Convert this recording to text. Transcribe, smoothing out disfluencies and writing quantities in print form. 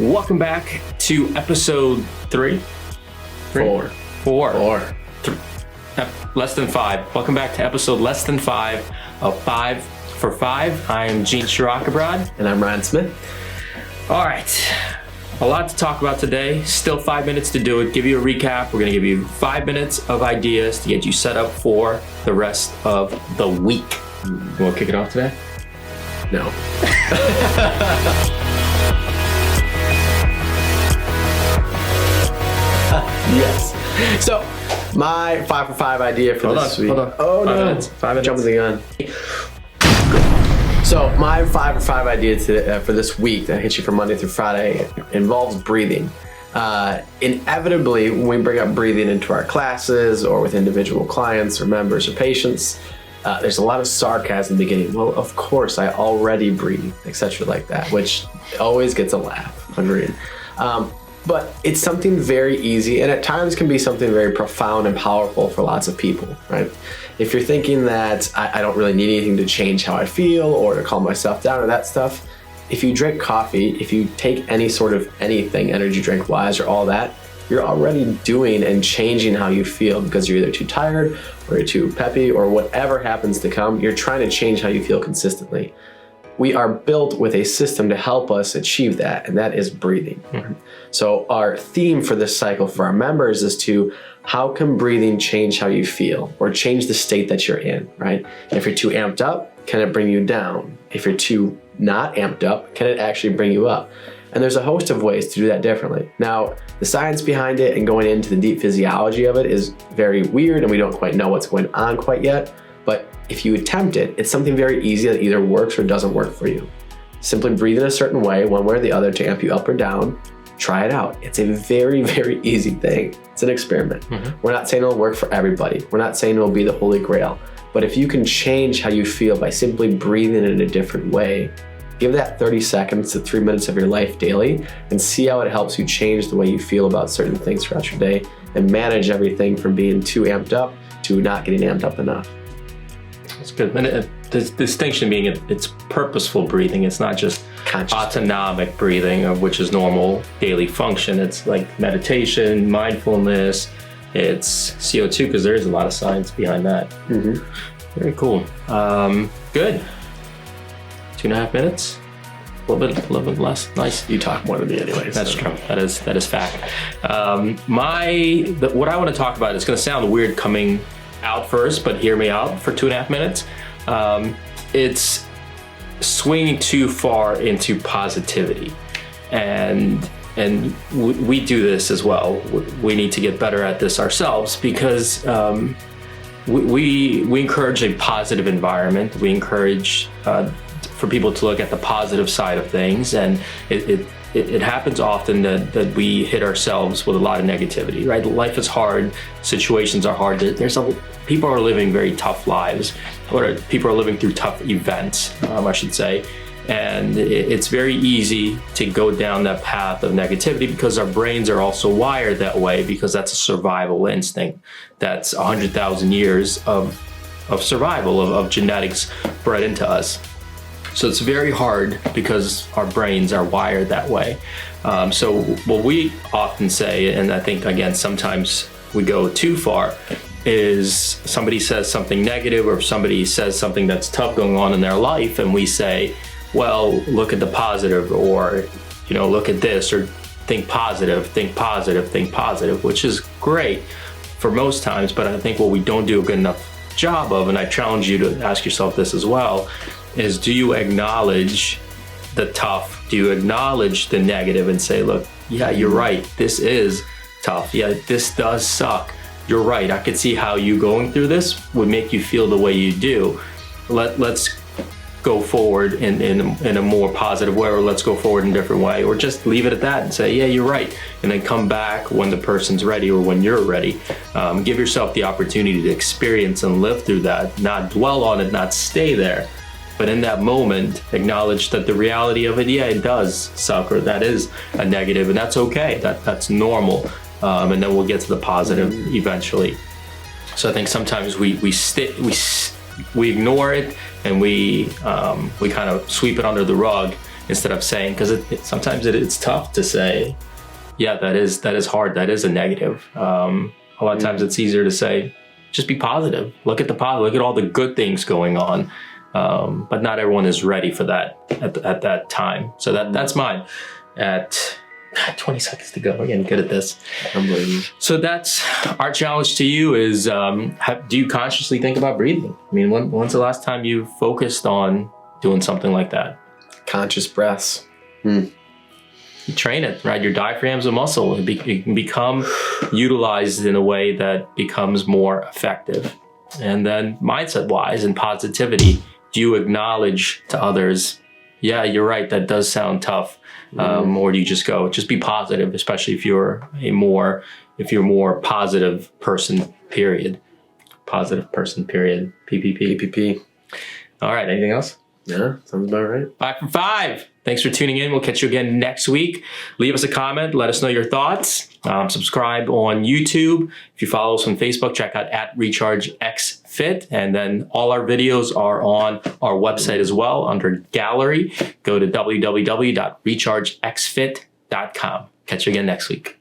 Welcome back to episode 3. Less than 5. Welcome back to episode less than 5 of 5 for 5. I am Gene Shirokobrod. And I'm Ryan Smith. All right. A lot to talk about today. Still 5 minutes to do it. Give you a recap. We're going to give you 5 minutes of ideas to get you set up for the rest of the week. You want to kick it off today? No. Yes. So, my 5 for 5 idea for this week. Hold on. Oh, 5 no. minutes. 5 minutes. Jumping the gun. So, my 5 for 5 idea for this week that hits you from Monday through Friday involves breathing. Inevitably, when we bring up breathing into our classes or with individual clients or members or patients, there's a lot of sarcasm in the beginning. Well, of course, I already breathe, etc. like that, which always gets a laugh. Agreed. But it's something very easy, and at times can be something very profound and powerful for lots of people, right? If you're thinking that I don't really need anything to change how I feel or to calm myself down or that stuff, if you drink coffee, if you take any sort of anything, energy drink wise or all that, you're already doing and changing how you feel because you're either too tired or you're too peppy or whatever happens to come, you're trying to change how you feel consistently. We are built with a system to help us achieve that, and that is breathing. Mm-hmm. So our theme for this cycle for our members is to how can breathing change how you feel or change the state that you're in, right? If you're too amped up, can it bring you down? If you're too not amped up, can it actually bring you up? And there's a host of ways to do that differently. Now, the science behind it and going into the deep physiology of it is very weird, and we don't quite know what's going on quite yet. But if you attempt it, it's something very easy that either works or doesn't work for you. Simply breathe in a certain way, one way or the other, to amp you up or down. Try it out. It's a very, very easy thing. It's an experiment. Mm-hmm. We're not saying it'll work for everybody. We're not saying it'll be the holy grail. But if you can change how you feel by simply breathing in a different way, give that 30 seconds to 3 minutes of your life daily and see how it helps you change the way you feel about certain things throughout your day and manage everything from being too amped up to not getting amped up enough. That's good. And the distinction being it's purposeful breathing. It's not just autonomic breathing, which is normal daily function. It's like meditation, mindfulness, it's CO2, because there is a lot of science behind that. Mm-hmm. Very cool. Good. 2.5 minutes. A little bit less. Nice. You talk more than me anyways. That's true. That is fact. What I want to talk about is going to sound weird coming out first, but hear me out for 2.5 minutes. It's swinging too far into positivity, and we do this as well. We need to get better at this ourselves because we encourage a positive environment. We encourage for people to look at the positive side of things, and it happens often that we hit ourselves with a lot of negativity, right? Life is hard, situations are hard. People are living very tough lives, or people are living through tough events, I should say. And it's very easy to go down that path of negativity because our brains are also wired that way, because that's a survival instinct. That's 100,000 years of survival, of genetics bred into us. So it's very hard because our brains are wired that way. So what we often say, and I think, again, sometimes we go too far, is somebody says something negative or somebody says something that's tough going on in their life, and we say, well, look at the positive, or, look at this, or think positive, which is great for most times. But I think what we don't do a good enough job of, and I challenge you to ask yourself this as well, is do you acknowledge the tough? Do you acknowledge the negative and say, look, yeah, you're right, this is tough. Yeah, this does suck. You're right. I could see how you going through this would make you feel the way you do. Let's go forward in a more positive way, or let's go forward in a different way, or just leave it at that and say, yeah, you're right. And then come back when the person's ready or when you're ready. Give yourself the opportunity to experience and live through that, not dwell on it, not stay there. But in that moment, acknowledge that the reality of it, yeah, it does suck, or that is a negative, and that's okay. That's normal. And then we'll get to the positive eventually. So I think sometimes we ignore it, and we kind of sweep it under the rug instead of saying, because sometimes it's tough to say, yeah, that is hard. That is a negative. A lot of times it's easier to say, just be positive. Look at look at all the good things going on. But not everyone is ready for that at that time. So that's mine. At 20 seconds to go. We're getting good at this. Unbelievable. So that's our challenge to you is, do you consciously think about breathing? I mean, when's the last time you focused on doing something like that? Conscious breaths. You train it, right? Your diaphragm's a muscle. It can become utilized in a way that becomes more effective. And then mindset-wise and positivity, do you acknowledge to others, yeah, you're right, that does sound tough? Or do you just go, just be positive, especially if you're more positive person, period. Positive person, period. PPP. PPP. All right, anything else? Yeah, sounds about right. 5 for 5. Thanks for tuning in. We'll catch you again next week. Leave us a comment. Let us know your thoughts. Subscribe on YouTube. If you follow us on Facebook, check out @RechargeXFit. And then all our videos are on our website as well under Gallery. Go to www.rechargexfit.com. Catch you again next week.